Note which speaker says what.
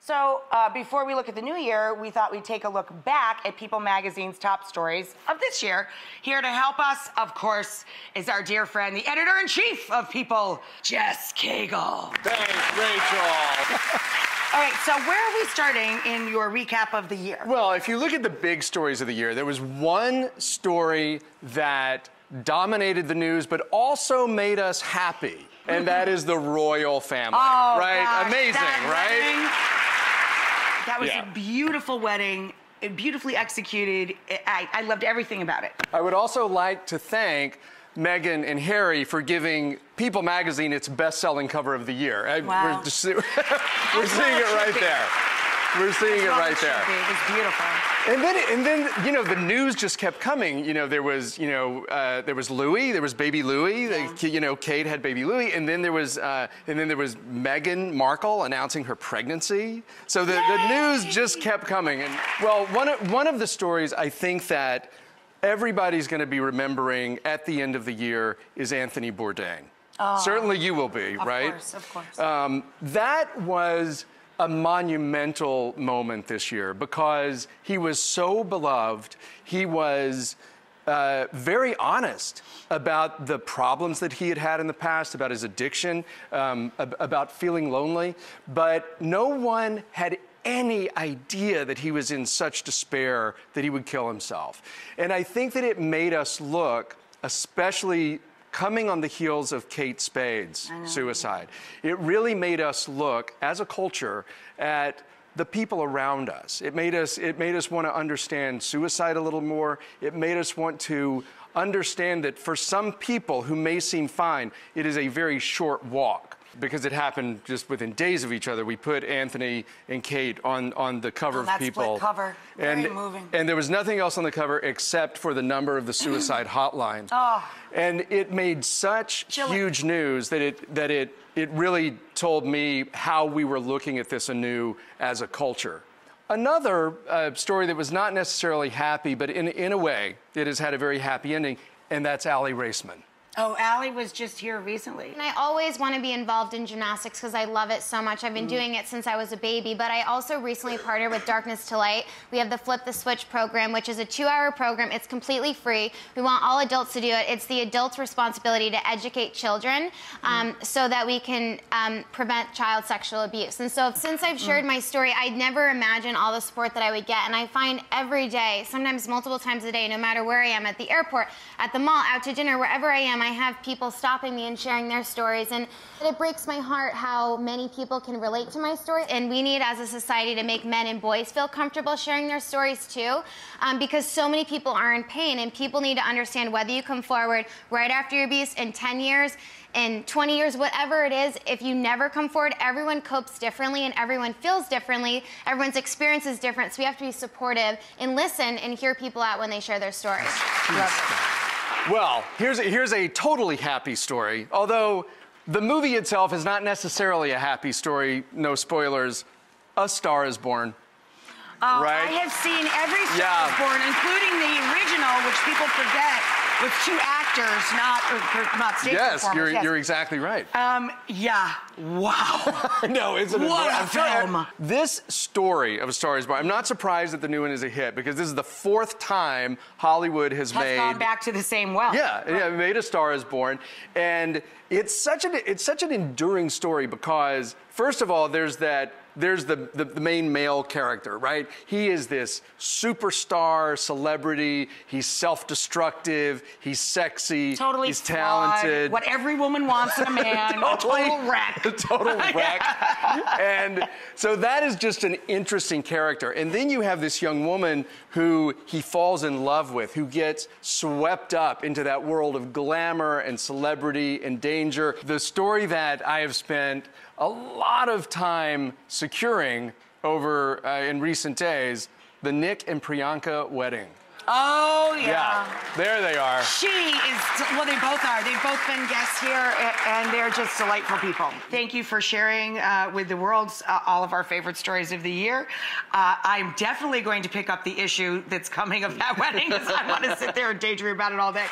Speaker 1: So before we look at the new year, we thought we'd take a look back at People Magazine's top stories of this year. Here to help us, of course, is our dear friend, the editor-in-chief of People, Jess Cagle.
Speaker 2: Thanks, Rachel.
Speaker 1: All right, so where are we starting in your recap of the year?
Speaker 2: Well, if you look at the big stories of the year, there was one story that dominated the news, but also made us happy, and that is the royal family.
Speaker 1: Oh,
Speaker 2: right?
Speaker 1: Gosh,
Speaker 2: amazing, right?
Speaker 1: Wedding, that was a beautiful wedding, beautifully executed. I loved everything about it.
Speaker 2: I would also like to thank Meghan and Harry for giving People Magazine its best-selling cover of the year.
Speaker 1: Wow.
Speaker 2: We're seeing it right there. We're seeing it right there.
Speaker 1: It was beautiful.
Speaker 2: And then, you know, the news just kept coming. You know, there was Louis, there was baby Louis.
Speaker 1: Yeah.
Speaker 2: You know, Kate had baby Louis, and then there was Meghan Markle announcing her pregnancy. So the news just kept coming. And well, one of the stories I think that everybody's going to be remembering at the end of the year is Anthony Bourdain.
Speaker 1: Oh,
Speaker 2: certainly you will be, right?
Speaker 1: Of course.
Speaker 2: That was a monumental moment this year because he was so beloved. He was very honest about the problems that he had had in the past, about his addiction, about feeling lonely, but no one had any idea that he was in such despair that he would kill himself. And I think that it made us look, especially coming on the heels of Kate Spade's suicide, it really made us look, as a culture, at the people around us. It made us want to understand suicide a little more. It made us want to understand that for some people who may seem fine, it is a very short walk. Because it happened just within days of each other. We put Anthony and Kate on the cover of People.
Speaker 1: That split cover, very moving.
Speaker 2: And there was nothing else on the cover except for the number of the suicide hotline.
Speaker 1: Oh.
Speaker 2: And it made such huge news that it really told me how we were looking at this anew as a culture. Another story that was not necessarily happy, but in a way, it has had a very happy ending, and that's Aly Raisman.
Speaker 1: Oh, Aly was just here recently.
Speaker 3: And I always want to be involved in gymnastics because I love it so much. I've been doing it since I was a baby, but I also recently partnered with Darkness to Light. We have the Flip the Switch program, which is a 2-hour program. It's completely free. We want all adults to do it. It's the adult's responsibility to educate children so that we can prevent child sexual abuse. And so since I've shared my story, I'd never imagined all the support that I would get. And I find every day, sometimes multiple times a day, no matter where I am, at the airport, at the mall, out to dinner, wherever I am, I have people stopping me and sharing their stories, and it breaks my heart how many people can relate to my story. And we need, as a society, to make men and boys feel comfortable sharing their stories too, because so many people are in pain, and people need to understand whether you come forward right after your abuse, in 10 years, in 20 years, whatever it is, if you never come forward, everyone copes differently and everyone feels differently. Everyone's experience is different, so we have to be supportive and listen and hear people out when they share their stories.
Speaker 2: Well, here's a totally happy story, although the movie itself is not necessarily a happy story. No spoilers. A Star is Born. Right?
Speaker 1: I have seen every Star is Born, including the original, which people forget, with 2 actors, not stage performers.
Speaker 2: Yes, you're exactly right.
Speaker 1: Yeah. Wow.
Speaker 2: No, it's
Speaker 1: what a film.
Speaker 2: This story of A Star is Born, I'm not surprised that the new one is a hit because this is the 4th time Hollywood has
Speaker 1: gone back to the same well.
Speaker 2: Yeah, made A Star is Born, and it's such an enduring story because first of all, there's the main male character, right? He is this superstar celebrity. He's self-destructive. He's sexy.
Speaker 1: Totally
Speaker 2: he's
Speaker 1: flawed.
Speaker 2: Talented.
Speaker 1: What every woman wants in a man. A total wreck.
Speaker 2: A total wreck. And so that is just an interesting character. And then you have this young woman who he falls in love with, who gets swept up into that world of glamour and celebrity and danger. The story that I have spent a lot of time securing over in recent days, the Nick and Priyanka wedding.
Speaker 1: Oh, yeah.
Speaker 2: There they are.
Speaker 1: She is, well, they both are. They've both been guests here, and they're just delightful people. Thank you for sharing with the world all of our favorite stories of the year. I'm definitely going to pick up the issue that's coming of that wedding, because I want to sit there and daydream about it all day.